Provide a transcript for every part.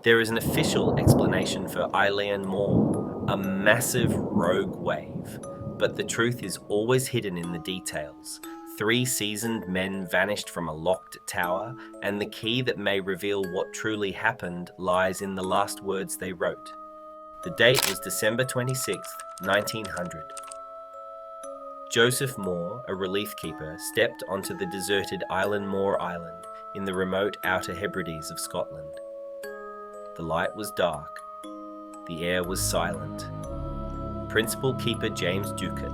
There is an official explanation for Eilean Mor, a massive rogue wave, but the truth is always hidden in the details. 3 seasoned men vanished from a locked tower, and the key that may reveal what truly happened lies in the last words they wrote. The date was December 26, 1900. Joseph Moore, a relief keeper, stepped onto the deserted Eilean Mor Island in the remote Outer Hebrides of Scotland. The light was dark. The air was silent. Principal Keeper James Ducat,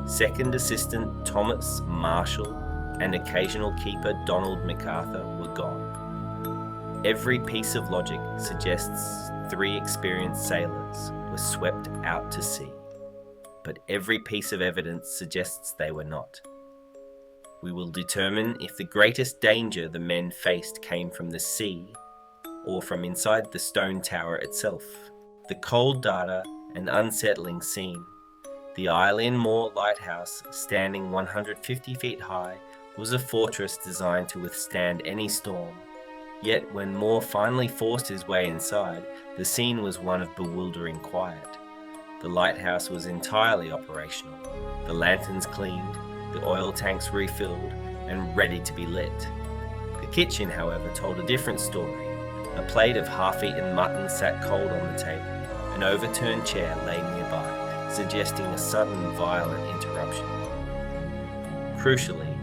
Second Assistant Thomas Marshall, and Occasional Keeper Donald MacArthur were gone. Every piece of logic suggests 3 experienced sailors were swept out to sea, but every piece of evidence suggests they were not. We will determine if the greatest danger the men faced came from the sea or from inside the stone tower itself. The cold data and unsettling scene. The Eilean Mor lighthouse, standing 150 feet high, was a fortress designed to withstand any storm. Yet when Moore finally forced his way inside, the scene was one of bewildering quiet. The lighthouse was entirely operational, the lanterns cleaned, the oil tanks refilled, and ready to be lit. The kitchen, however, told a different story. A plate of half-eaten mutton sat cold on the table. An overturned chair lay nearby, suggesting a sudden, violent interruption. Crucially,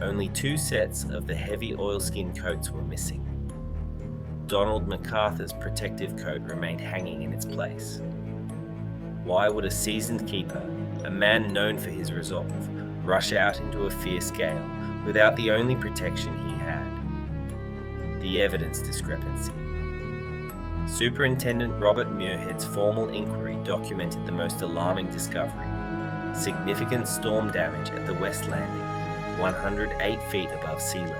only 2 sets of the heavy oilskin coats were missing. Donald MacArthur's protective coat remained hanging in its place. Why would a seasoned keeper, a man known for his resolve, rush out into a fierce gale without the only protection he had? The evidence discrepancy. Superintendent Robert Muirhead's formal inquiry documented the most alarming discovery: significant storm damage at the West Landing, 108 feet above sea level.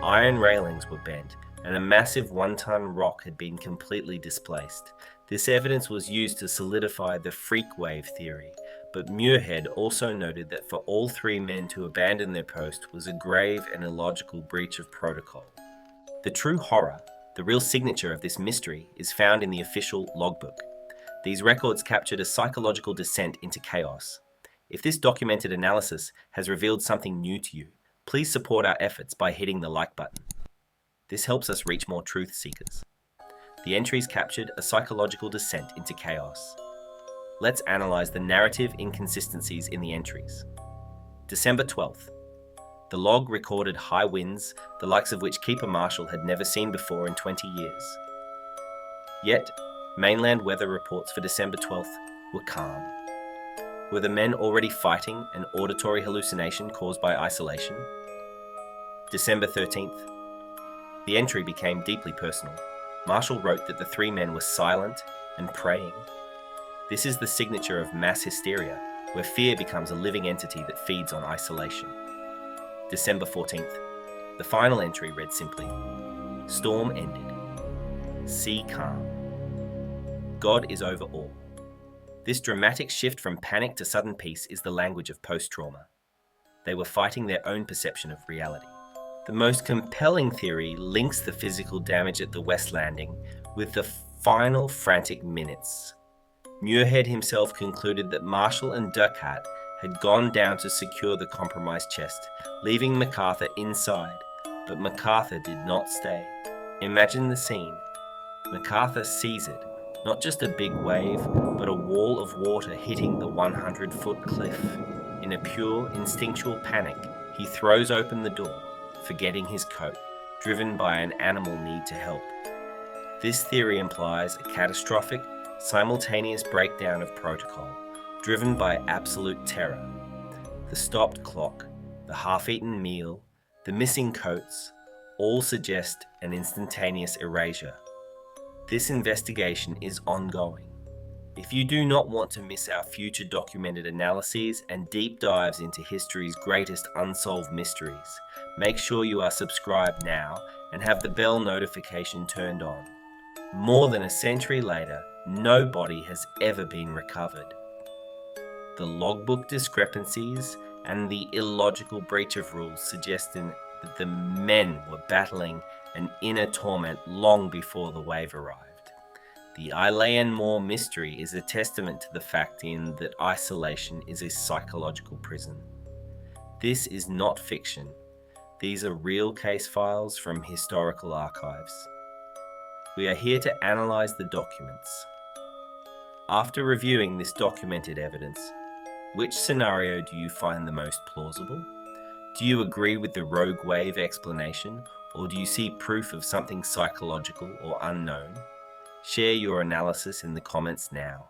Iron railings were bent, and a massive 1-ton rock had been completely displaced. This evidence was used to solidify the freak wave theory, but Muirhead also noted that for all 3 men to abandon their post was a grave and illogical breach of protocol. The true horror, the real signature of this mystery, is found in the official logbook. These records captured a psychological descent into chaos. If this documented analysis has revealed something new to you, please support our efforts by hitting the like button. This helps us reach more truth seekers. The entries captured a psychological descent into chaos. Let's analyze the narrative inconsistencies in the entries. December 12th. The log recorded high winds, the likes of which Keeper Marshall had never seen before in 20 years. Yet, mainland weather reports for December 12th were calm. Were the men already fighting an auditory hallucination caused by isolation? December 13th. The entry became deeply personal. Marshall wrote that the 3 men were silent and praying. This is the signature of mass hysteria, where fear becomes a living entity that feeds on isolation. December 14th. The final entry read simply: storm ended. Sea calm. God is over all. This dramatic shift from panic to sudden peace is the language of post-trauma. They were fighting their own perception of reality. The most compelling theory links the physical damage at the West Landing with the final frantic minutes. Muirhead himself concluded that Marshall and Ducat had gone down to secure the compromised chest, leaving MacArthur inside, but MacArthur did not stay. Imagine the scene. MacArthur sees it, not just a big wave, but a wall of water hitting the 100-foot cliff. In a pure, instinctual panic, he throws open the door, forgetting his coat, driven by an animal need to help. This theory implies a catastrophic, simultaneous breakdown of protocol, driven by absolute terror. The stopped clock, the half-eaten meal, the missing coats, all suggest an instantaneous erasure. This investigation is ongoing. If you do not want to miss our future documented analyses and deep dives into history's greatest unsolved mysteries, make sure you are subscribed now and have the bell notification turned on. More than a century later, no body has ever been recovered. The logbook discrepancies and the illogical breach of rules suggesting that the men were battling an inner torment long before the wave arrived. The Eilean Moor mystery is a testament to the fact that isolation is a psychological prison. This is not fiction. These are real case files from historical archives. We are here to analyse the documents. After reviewing this documented evidence, which scenario do you find the most plausible? Do you agree with the rogue wave explanation, or do you see proof of something psychological or unknown? Share your analysis in the comments now.